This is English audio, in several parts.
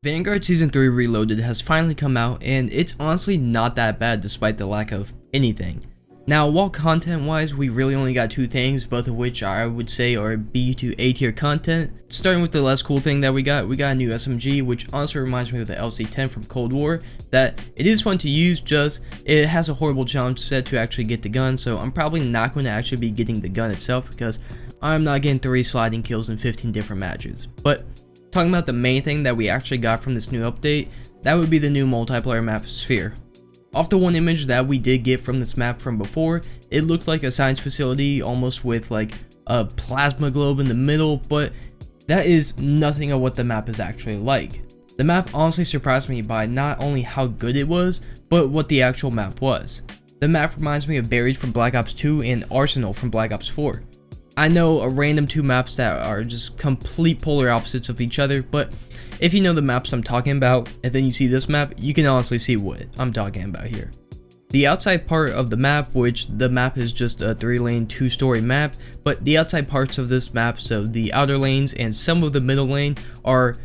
Vanguard Season 3 Reloaded has finally come out, and it's honestly not that bad despite the lack of anything. Now, while content-wise, we really only got two things, both of which I would say are B to A tier content. Starting with the less cool thing that we got a new SMG, which honestly reminds me of the LC-10 from Cold War, that it is fun to use, just it has a horrible challenge set to actually get the gun, so I'm probably not going to actually be getting the gun itself because I'm not getting 3 sliding kills in 15 different matches. But talking about the main thing that we actually got from this new update, that would be the new multiplayer map Sphere. Off the one image that we did get from this map from before, it looked like a science facility almost with like a plasma globe in the middle, but that is nothing of what the map is actually like. The map honestly surprised me by not only how good it was, but what the actual map was. The map reminds me of Buried from Black Ops 2 and Arsenal from Black Ops 4. I know a random two maps that are just complete polar opposites of each other, but if you know the maps I'm talking about, and then you see this map, you can honestly see what I'm talking about here. The outside part of the map, which the map is just a 3-lane, 2-story map, but the outside parts of this map, so the outer lanes and some of the middle lane, are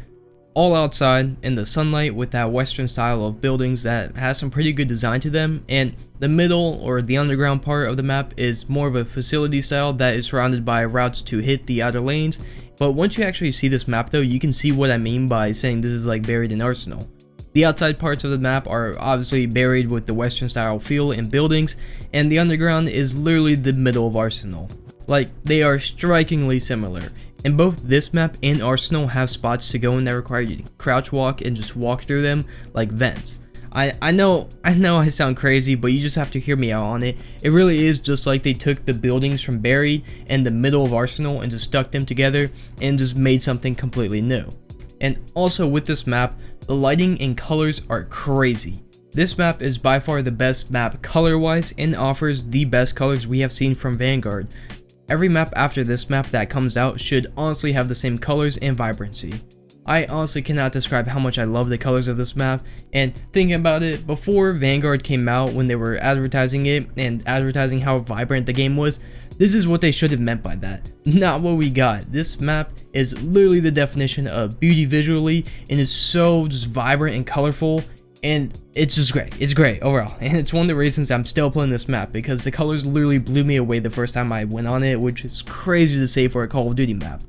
all outside in the sunlight with that western style of buildings that has some pretty good design to them, and the middle or the underground part of the map is more of a facility style that is surrounded by routes to hit the outer lanes. But once you actually see this map though, you can see what I mean by saying this is like Buried in Arsenal. The outside parts of the map are obviously buried with the western style feel and buildings, and the underground is literally the middle of Arsenal. Like, they are strikingly similar. And both this map and Arsenal have spots to go in that require you to crouch walk and just walk through them like vents. I know I sound crazy, but you just have to hear me out on it. It really is just like they took the buildings from Buried and the middle of Arsenal and just stuck them together and just made something completely new. And also with this map, the lighting and colors are crazy. This map is by far the best map color-wise and offers the best colors we have seen from Vanguard. Every map after this map that comes out should honestly have the same colors and vibrancy. I honestly cannot describe how much I love the colors of this map, and thinking about it, before Vanguard came out, when they were advertising it and advertising how vibrant the game was, this is what they should have meant by that. Not what we got. This map is literally the definition of beauty visually and is so just vibrant and colorful, and it's just great. It's great overall, and it's one of the reasons I'm still playing this map, because the colors literally blew me away the first time I went on it, which is crazy to say for a Call of Duty map.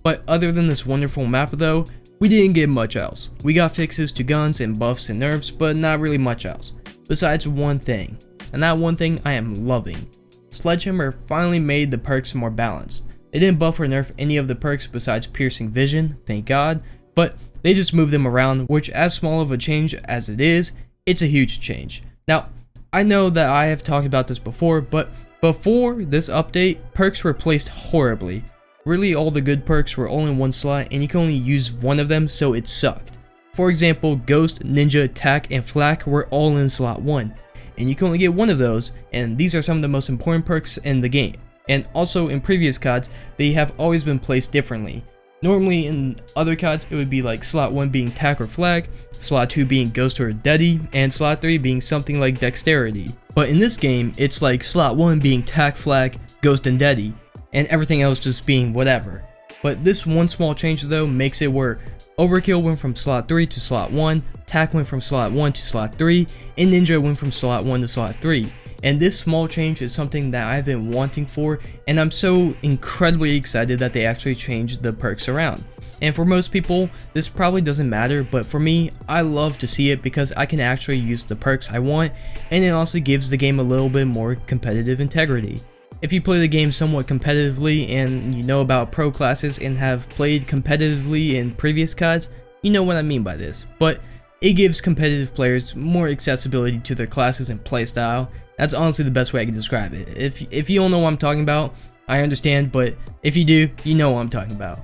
But other than this wonderful map though, we didn't get much else. We got fixes to guns and buffs and nerfs, but not really much else. Besides one thing, and that one thing I am loving. Sledgehammer finally made the perks more balanced. They didn't buff or nerf any of the perks besides piercing vision, thank God, but they just moved them around, which as small of a change as it is, it's a huge change. Now, I know that I have talked about this before, but before this update, perks were placed horribly. Really, all the good perks were only in one slot and you can only use one of them, so it sucked. For example, Ghost, Ninja, Attack, and Flak were all in slot 1, and you can only get one of those, and these are some of the most important perks in the game. And also in previous CODs, they have always been placed differently. Normally in other CODs, it would be like slot 1 being Tack or Flag, slot 2 being Ghost or Deady, and slot 3 being something like Dexterity. But in this game, it's like slot 1 being Tack, Flag, Ghost, and Deady, and everything else just being whatever. But this one small change though makes it where Overkill went from slot 3 to slot 1, Tack went from slot 1 to slot 3, and Ninja went from slot 1 to slot 3. And this small change is something that I've been wanting for, and I'm so incredibly excited that they actually changed the perks around. And for most people, this probably doesn't matter, but for me, I love to see it because I can actually use the perks I want, and it also gives the game a little bit more competitive integrity. If you play the game somewhat competitively and you know about pro classes and have played competitively in previous CODs, you know what I mean by this. But it gives competitive players more accessibility to their classes and playstyle. That's honestly the best way I can describe it. If you don't know what I'm talking about, I understand, but if you do, you know what I'm talking about.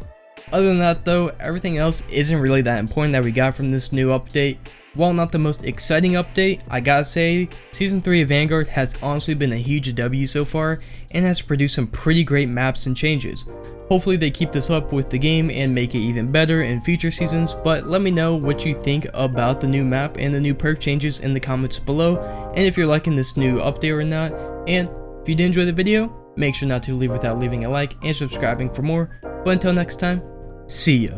Other than that though, everything else isn't really that important that we got from this new update. While not the most exciting update, I gotta say, Season 3 of Vanguard has honestly been a huge W so far, and has produced some pretty great maps and changes. Hopefully they keep this up with the game and make it even better in future seasons, but let me know what you think about the new map and the new perk changes in the comments below, and if you're liking this new update or not. And if you did enjoy the video, make sure not to leave without leaving a like and subscribing for more. But until next time, see ya.